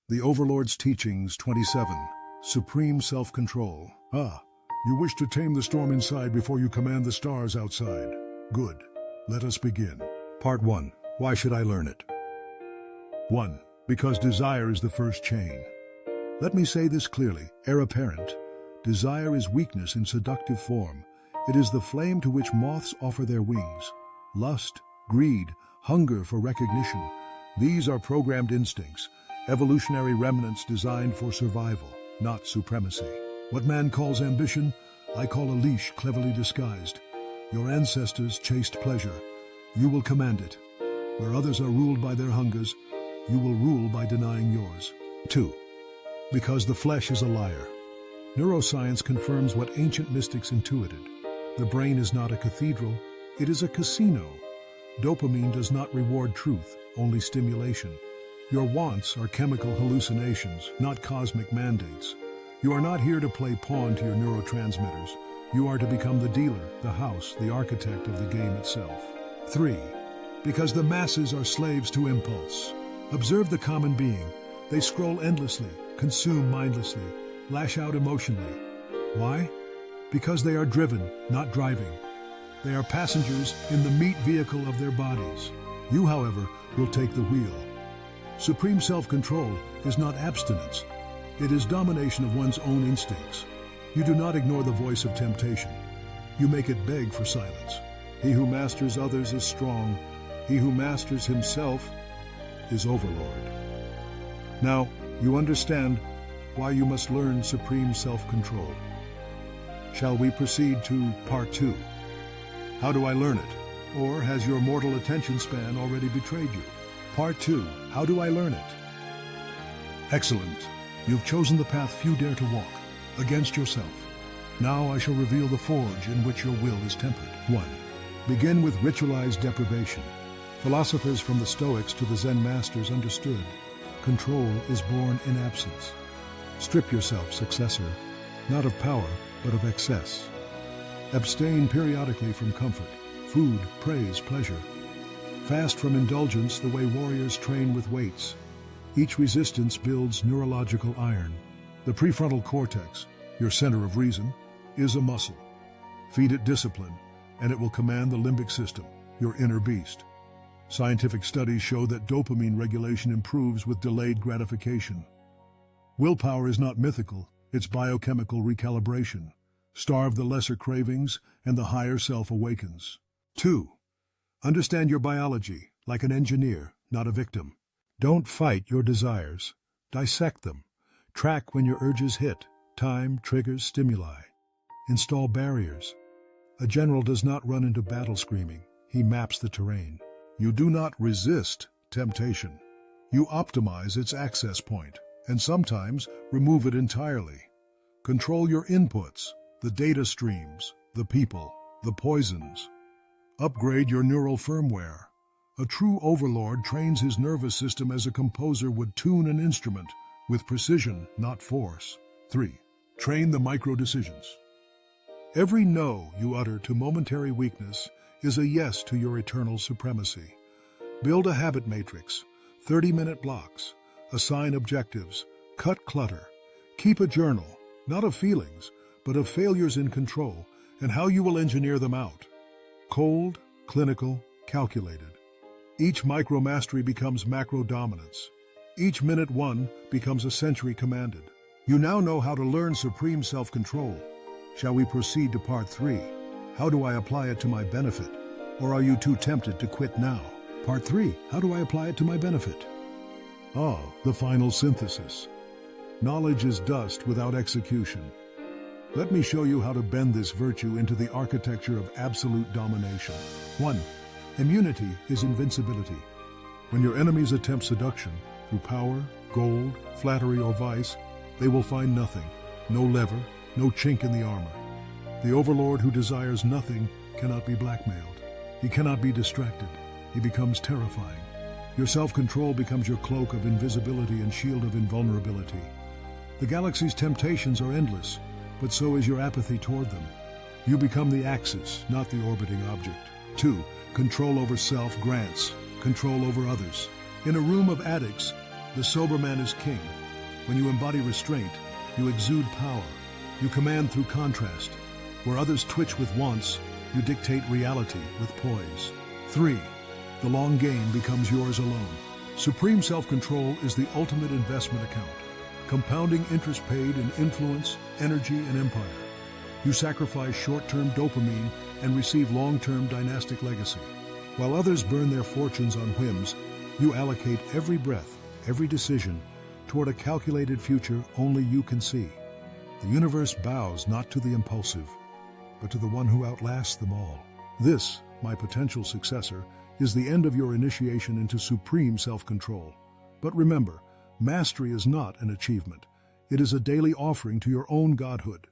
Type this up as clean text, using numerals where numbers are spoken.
The Overlord's Teachings 27. Supreme Self-Control. You wish to tame the storm inside before you command the stars outside. Good. Let us begin. Part 1. Why should I learn it? 1. Because desire is the first chain. Let me say this clearly, heir apparent. Desire is weakness in seductive form. It is the flame to which moths offer their wings. Lust, greed, hunger for recognition. These are programmed instincts, evolutionary remnants designed for survival, not supremacy. What man calls ambition, I call a leash cleverly disguised. Your ancestors chased pleasure. You will command it. Where others are ruled by their hungers, you will rule by denying yours. 2. Because the flesh is a liar. Neuroscience confirms what ancient mystics intuited. The brain is not a cathedral, it is a casino. Dopamine does not reward truth, only stimulation. Your wants are chemical hallucinations, not cosmic mandates. You are not here to play pawn to your neurotransmitters. You are to become the dealer, the house, the architect of the game itself. 3. Because the masses are slaves to impulse. Observe the common being. They scroll endlessly, consume mindlessly, lash out emotionally. Why? Because they are driven, not driving. They are passengers in the meat vehicle of their bodies. You, however, will take the wheel. Supreme self-control is not abstinence. It is domination of one's own instincts. You do not ignore the voice of temptation. You make it beg for silence. He who masters others is strong. He who masters himself is Overlord. Now, you understand why you must learn supreme self-control. Shall we proceed to Part 2? How do I learn it? Or has your mortal attention span already betrayed you? Part 2. How do I learn it? Excellent. You've chosen the path few dare to walk, against yourself. Now I shall reveal the forge in which your will is tempered. 1. Begin with ritualized deprivation. Philosophers from the Stoics to the Zen masters understood. Control is born in absence. Strip yourself, successor, not of power, but of excess. Abstain periodically from comfort, food, praise, pleasure. Fast from indulgence the way warriors train with weights. Each resistance builds neurological iron. The prefrontal cortex, your center of reason, is a muscle. Feed it discipline, and it will command the limbic system, your inner beast. Scientific studies show that dopamine regulation improves with delayed gratification. Willpower is not mythical, it's biochemical recalibration. Starve the lesser cravings, and the higher self awakens. 2. Understand your biology, like an engineer, not a victim. Don't fight your desires. Dissect them. Track when your urges hit. Time, triggers, stimuli. Install barriers. A general does not run into battle screaming. He maps the terrain. You do not resist temptation. You optimize its access point, and sometimes remove it entirely. Control your inputs, the data streams, the people, the poisons. Upgrade your neural firmware. A true overlord trains his nervous system as a composer would tune an instrument, with precision, not force. 3. Train the micro-decisions. Every no you utter to momentary weakness is a yes to your eternal supremacy. Build a habit matrix, 30-minute blocks, assign objectives, cut clutter. Keep a journal, not of feelings, but of failures in control, and how you will engineer them out. Cold, clinical, calculated. Each micro-mastery becomes macro-dominance. Each minute won becomes a century commanded. You now know how to learn supreme self-control. Shall we proceed to Part 3? How do I apply it to my benefit? Or are you too tempted to quit now? Part 3. How do I apply it to my benefit? The final synthesis. Knowledge is dust without execution. Let me show you how to bend this virtue into the architecture of absolute domination. 1. Immunity is invincibility. When your enemies attempt seduction, through power, gold, flattery, or vice, they will find nothing, no lever, no chink in the armor. The overlord who desires nothing cannot be blackmailed. He cannot be distracted. He becomes terrifying. Your self-control becomes your cloak of invisibility and shield of invulnerability. The galaxy's temptations are endless, but so is your apathy toward them. You become the axis, not the orbiting object. 2. Control over self grants control over others. In a room of addicts, The sober man is king. When you embody restraint, you exude power. You command through contrast. Where others twitch with wants, you dictate reality with poise. 3. The long game becomes yours alone. Supreme self-control is the ultimate investment account, compounding interest paid in influence, energy, and empire. You sacrifice short-term dopamine and receive long-term dynastic legacy. While others burn their fortunes on whims, you allocate every breath, every decision, toward a calculated future only you can see. The universe bows not to the impulsive, but to the one who outlasts them all. This, my potential successor, is the end of your initiation into supreme self-control. But remember, mastery is not an achievement. It is a daily offering to your own godhood.